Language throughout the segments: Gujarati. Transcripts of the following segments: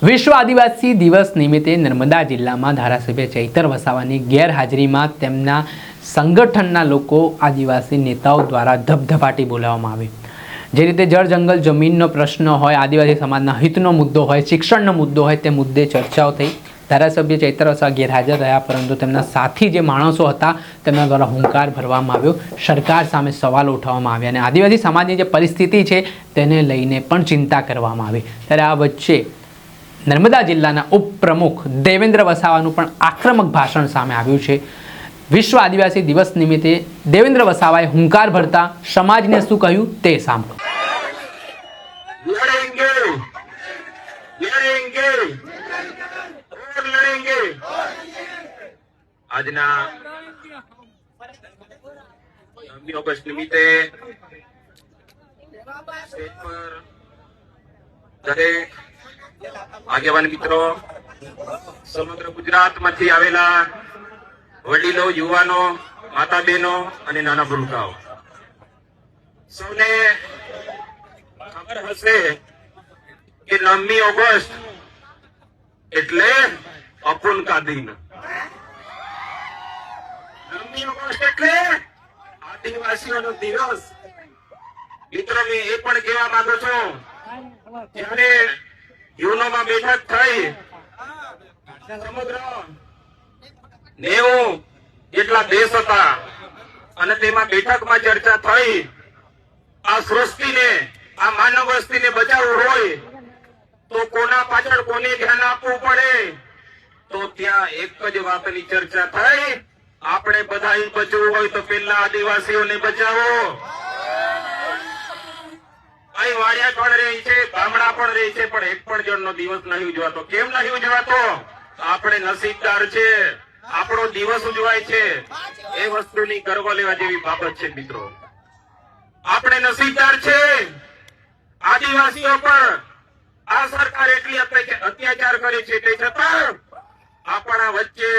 વિશ્વ આદિવાસી દિવસ નિમિત્તે નર્મદા જિલ્લામાં ધારાસભ્ય ચૈતર વસાવાની ગેરહાજરીમાં તેમના સંગઠનના લોકો આદિવાસી નેતાઓ દ્વારા ધબધબાટી બોલાવવામાં આવી। જે રીતે જળ જંગલ જમીનનો પ્રશ્ન હોય, આદિવાસી સમાજના હિતનો મુદ્દો હોય, શિક્ષણનો મુદ્દો હોય, તે મુદ્દે ચર્ચાઓ થઈ। ધારાસભ્ય ચૈતર વસાવા ગેરહાજર રહ્યા, પરંતુ તેમના સાથી જે માણસો હતા તેમના દ્વારા હુંકાર ભરવામાં આવ્યો, સરકાર સામે સવાલો ઉઠાવવામાં આવ્યા અને આદિવાસી સમાજની જે પરિસ્થિતિ છે તેને લઈને પણ ચિંતા કરવામાં આવી। ત્યારે આ વચ્ચે નર્મદા જિલ્લાના ઉપપ્રમુખ દેવેન્દ્ર વસાવાનું પણ આક્રમક ભાષણ સામે આવ્યું છે। વિશ્વ આદિવાસી દિવસ નિમિત્તે દેવેન્દ્ર વસાવાએ હુંકાર ભરતા સમાજને શું કહ્યું તે સાંભળો। આજના 9મી ઓગસ્ટ નિમિત્તે સ્ટેજ પર દરેક આગેવાન મિત્રો, સમગ્ર ગુજરાતમાંથી આવેલા વડીલો, યુવાનો, માતા બહેનો અને નાના ભૂલકાઓ, સૌને ખબર હશે કે 9મી ઓગસ્ટ એટલે અપુન કા દિન। 9મી ઓગસ્ટ એટલે આદિવાસીઓનો દિવસ। મિત્રો, મેં એ પણ કહેવા માંગુ છું, જ્યારે યુનોમાં બેઠક થઈ, સમગ્ર 90 જેટલા દેશ હતા અને તેમાં બેઠકમાં ચર્ચા થઈ, આ સૃષ્ટિને, આ માનવ વસ્તીને બચાવવું હોય તો કોના પાછળ કોને ધ્યાન આપવું પડે? તો ત્યાં એક જ વાતની ચર્ચા થઈ, આપણે બધા બચવું હોય તો પેલા આદિવાસીઓને બચાવો। અહીં વાડિયા પણ રહી છે, ગામડા પણ રહી છે, પણ એક પણ જણનો દિવસ નહીં ઉજવાતો। કેમ નહીં ઉજવાતો? આપણે નસીબદાર છે, આપણો દિવસ ઉજવાય છે। એ વસ્તુની ગર્વ લેવા જેવી બાબત છે મિત્રો। આપણે નસીબદાર છે। આદિવાસીઓ પર આ સરકાર એટલી અત્યાચાર કરે છે, તે છતાં આપણા વચ્ચે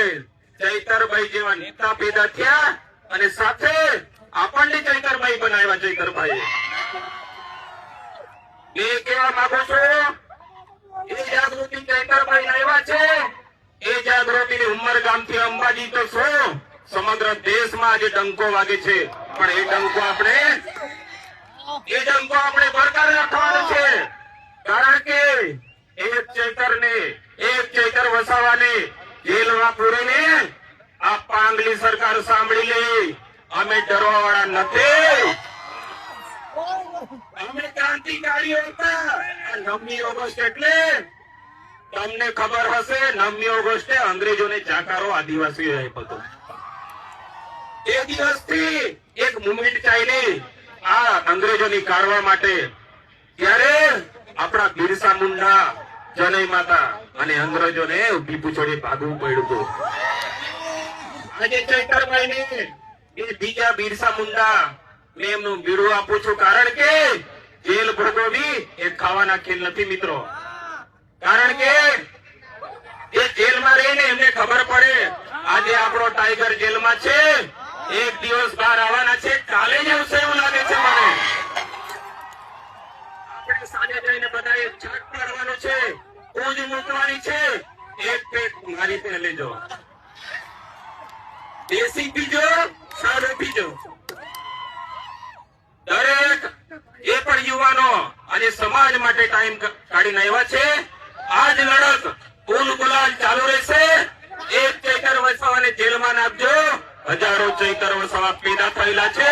ચૈતરભાઈ જેવા નેતા પેદા થયા અને સાથે આપણને ચૈતરભાઈ બનાવ્યા। ચૈતરભાઈ એ કહેવા માંગુ છું, એ જાગૃતિ ચૈતરભાઈ લાવ્યા છે। એ જાગૃતિની ઉમરગામથી અંબાજી તો શું, સમગ્ર દેશમાં આજે ડંકો વાગે છે, પણ એ ડંકો આપણે બરકરાર રાખવાનો છે। કારણ કે એક ચૈતર વસાવાને જેલમાં પૂરીને આ પાંગલી સરકાર સાંભળી લે। અમે ડરવા વાળા નથી, અમે ક્રાંતિકારીઓ હતા। 9મી ઓગસ્ટ એટલે તમને ખબર હશે, 9મી ઓગસ્ટે અંગ્રેજોને જાકારો આદિવાસીઓ આપ્યો હતો। એ દિવસથી એક મુવમેન્ટ ચાલી આ અંગ્રેજોની કાઢવા માટે, ત્યારે આપણા બિરસા મુંડા, જનઈ માતા અને અંગ્રેજોને ઉભી પૂછોડી ભાગવું પડ્યું હતું। આજે ચૈતરભાઈને એ બીજા બિરસા મુંડા મેં એમનું બિરુદ આપું છું, કારણ કે જેલ ભોગવવી એ ખાવાના ખેલ નથી મિત્રો। કારણ કે એ જેલમાં રહીને એમને ખબર પડે, આજે આપણો ટાઈગર જેલમાં છે, એક દિવસ બહાર આવવાના છે, કાલે જ આવશે એવું લાગે છે મને। આપણે સાંજે જઈને બધાએ છાટ પાડવાનો છે, પૂજ મૂકવાની છે। એક પેટ મારી પે લેજો, દેશી પીજો, સારું પીજો। દરેક એ પણ યુવાનો આજે સમાજ માટે ટાઈમ કાઢીને આવ્યા છે। આજ લડત પૂલ ગુલાલ ચાલુ રહેશે। એક ચૈતર વસાવાને જેલમાં નાખજો, હજારો ચૈતર વસાવા પેદા થયેલા છે,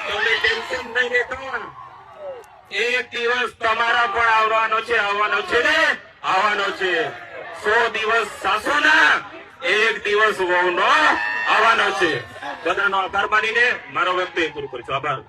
તમે ટેન્શન નહીં લેતા। એક દિવસ તમારા પણ આવવાનો છે ને, આવવાનો છે। 100 દિવસ સાસુના, એક દિવસ વહુનો આવવાનો છે। બધાનો આભાર માનીને મારો વક્તવ્ય પૂરું કરું છું। આભાર।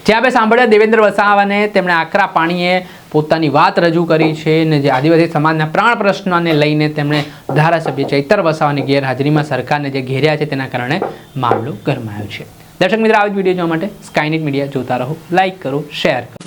જે આપણે સાંભળ્યા દેવેન્દ્ર વસાવાને, તેમણે આકરા પાણીએ પોતાની વાત રજૂ કરી છે અને જે આદિવાસી સમાજના પ્રાણ પ્રશ્નોને લઈને તેમણે ધારાસભ્ય ચૈતર વસાવાની ગેરહાજરીમાં સરકારને જે ઘેર્યા છે તેના કારણે મામલો ગરમાયો છે। દર્શક મિત્રો, આવી જ વિડીયો જોવા માટે સ્કાયનેટ મીડિયા જોતા રહો, લાઇક કરો, શેર કરો।